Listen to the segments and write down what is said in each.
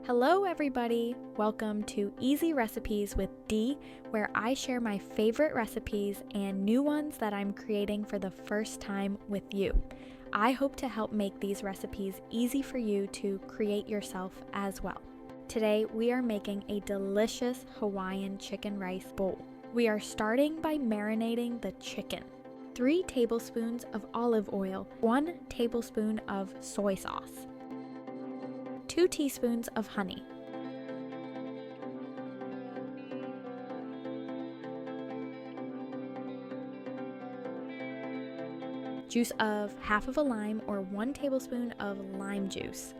Hello everybody! Welcome to Easy Recipes with Dee, where I share my favorite recipes and new ones that I'm creating for the first time with you. I hope to help make these recipes easy for you to create yourself as well. Today we are making a delicious Hawaiian chicken rice bowl. We are starting by marinating the chicken. 3 tablespoons of olive oil, 1 tablespoon of soy sauce, 2 teaspoons of honey, juice of half of a lime or 1 tablespoon of lime juice,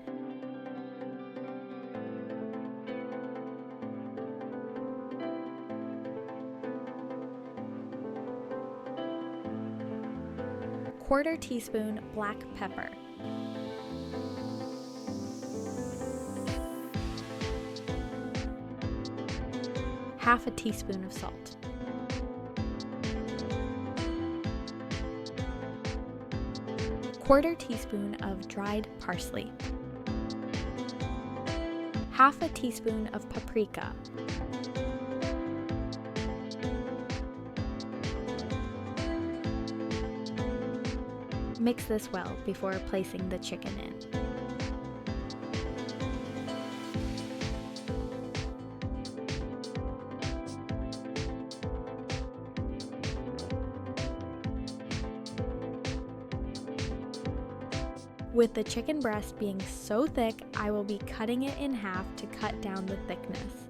quarter teaspoon black pepper, half a teaspoon of salt, quarter teaspoon of dried parsley, half a teaspoon of paprika, mix this well before placing the chicken in. With the chicken breast being so thick, I will be cutting it in half to cut down the thickness.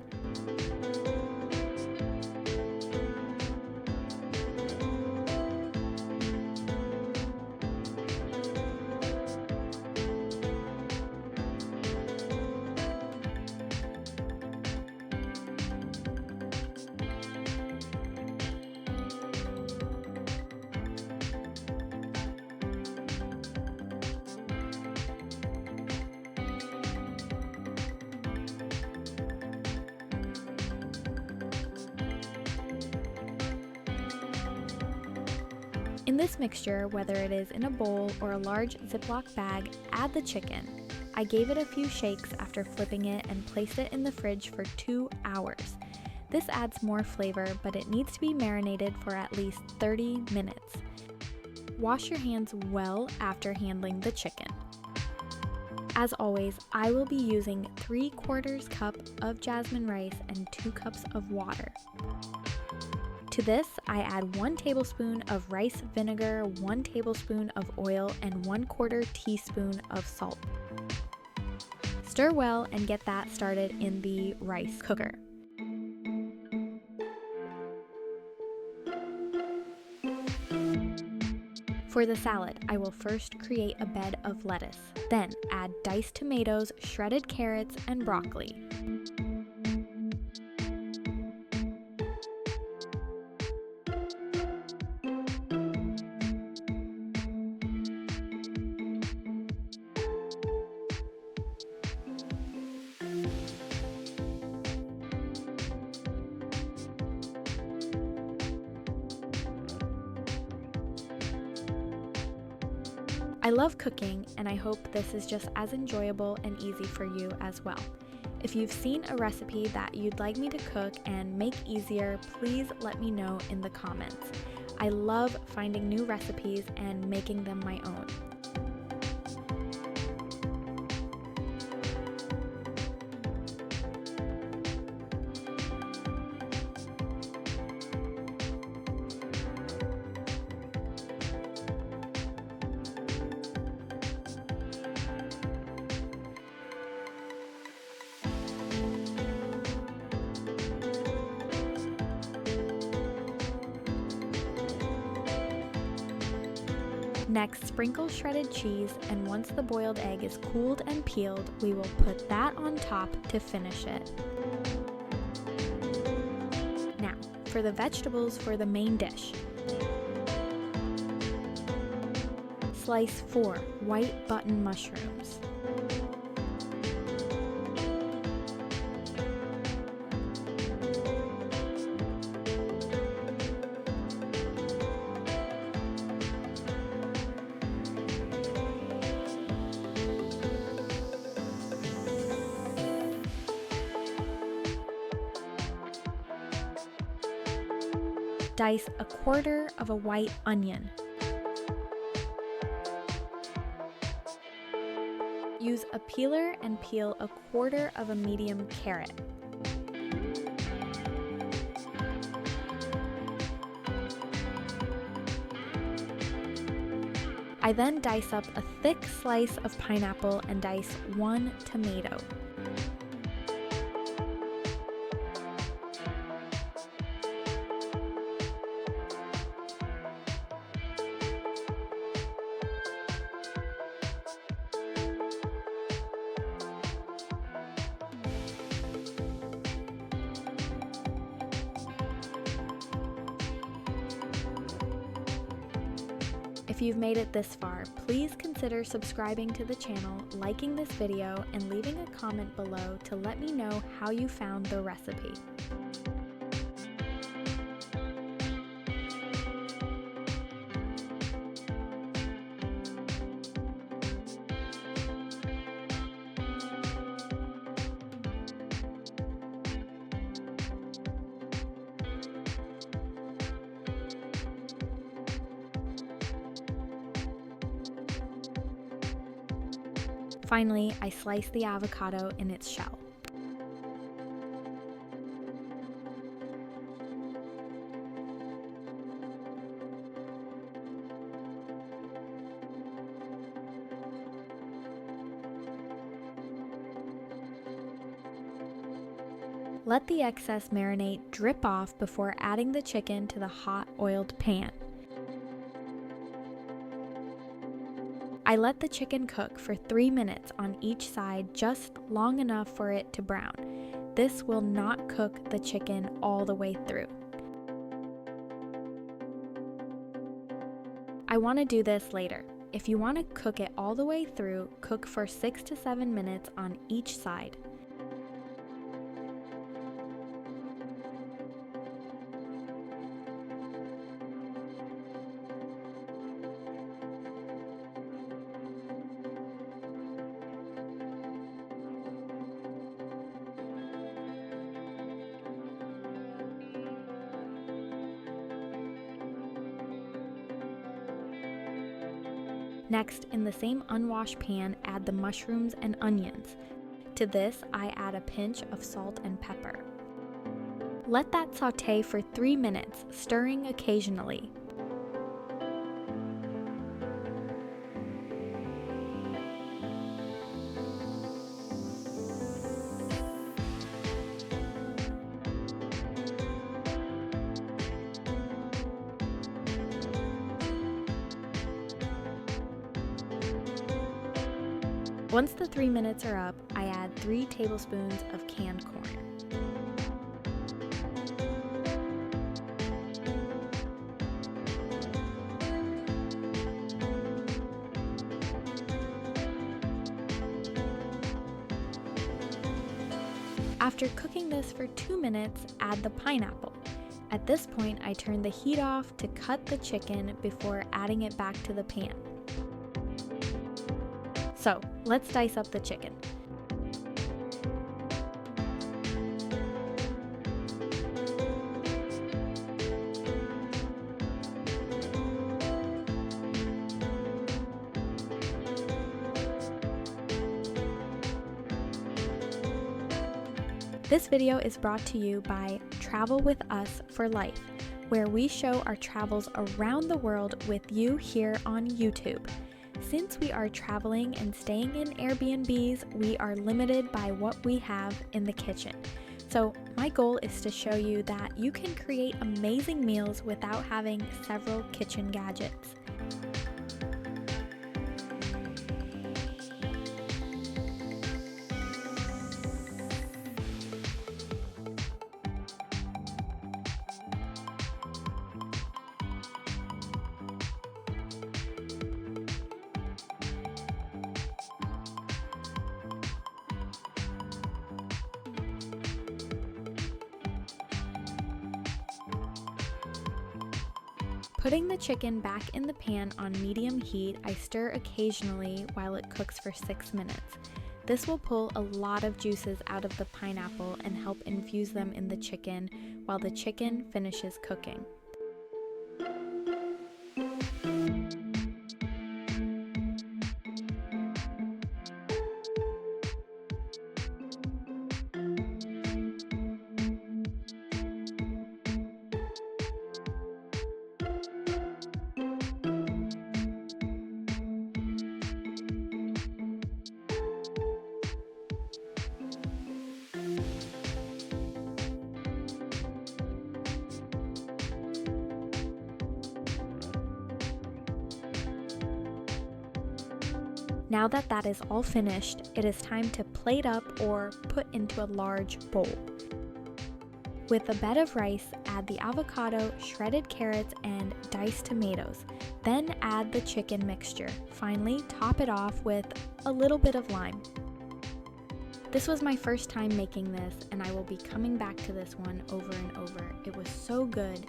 In this mixture, whether it is in a bowl or a large Ziploc bag, add the chicken. I gave it a few shakes after flipping it and placed it in the fridge for 2 hours. This adds more flavor, but it needs to be marinated for at least 30 minutes. Wash your hands well after handling the chicken. As always, I will be using 3/4 cup of jasmine rice and 2 cups of water. To this, I add 1 tablespoon of rice vinegar, 1 tablespoon of oil, and 1/4 teaspoon of salt. Stir well and get that started in the rice cooker. For the salad, I will first create a bed of lettuce. Then add diced tomatoes, shredded carrots, and broccoli. I love cooking, and I hope this is just as enjoyable and easy for you as well. If you've seen a recipe that you'd like me to cook and make easier, please let me know in the comments. I love finding new recipes and making them my own. Next, sprinkle shredded cheese, and once the boiled egg is cooled and peeled, we will put that on top to finish it. Now, for the vegetables for the main dish. Slice 4 white button mushrooms. Dice a quarter of a white onion. Use a peeler and peel a quarter of a medium carrot. I then dice up a thick slice of pineapple and dice 1 tomato. If you've made it this far, please consider subscribing to the channel, liking this video, and leaving a comment below to let me know how you found the recipe. Finally, I slice the avocado in its shell. Let the excess marinade drip off before adding the chicken to the hot oiled pan. I let the chicken cook for 3 minutes on each side, just long enough for it to brown. This will not cook the chicken all the way through. I want to do this later. If you want to cook it all the way through, cook for 6 to 7 minutes on each side. Next, in the same unwashed pan, add the mushrooms and onions. To this, I add a pinch of salt and pepper. Let that sauté for 3 minutes, stirring occasionally. Once the 3 minutes are up, I add 3 tablespoons of canned corn. After cooking this for 2 minutes, add the pineapple. At this point, I turn the heat off to cut the chicken before adding it back to the pan. So, let's dice up the chicken. This video is brought to you by Travel With Us for Life, where we show our travels around the world with you here on YouTube. Since we are traveling and staying in Airbnbs, we are limited by what we have in the kitchen. So my goal is to show you that you can create amazing meals without having several kitchen gadgets. Putting the chicken back in the pan on medium heat, I stir occasionally while it cooks for 6 minutes. This will pull a lot of juices out of the pineapple and help infuse them in the chicken while the chicken finishes cooking. Now that that is all finished, it is time to plate up or put into a large bowl. With a bed of rice, add the avocado, shredded carrots, and diced tomatoes. Then add the chicken mixture. Finally, top it off with a little bit of lime. This was my first time making this, and I will be coming back to this one over and over. It was so good.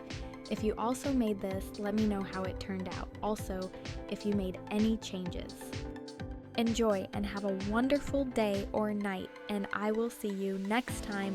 If you also made this, let me know how it turned out. Also, if you made any changes. Enjoy and have a wonderful day or night, and I will see you next time.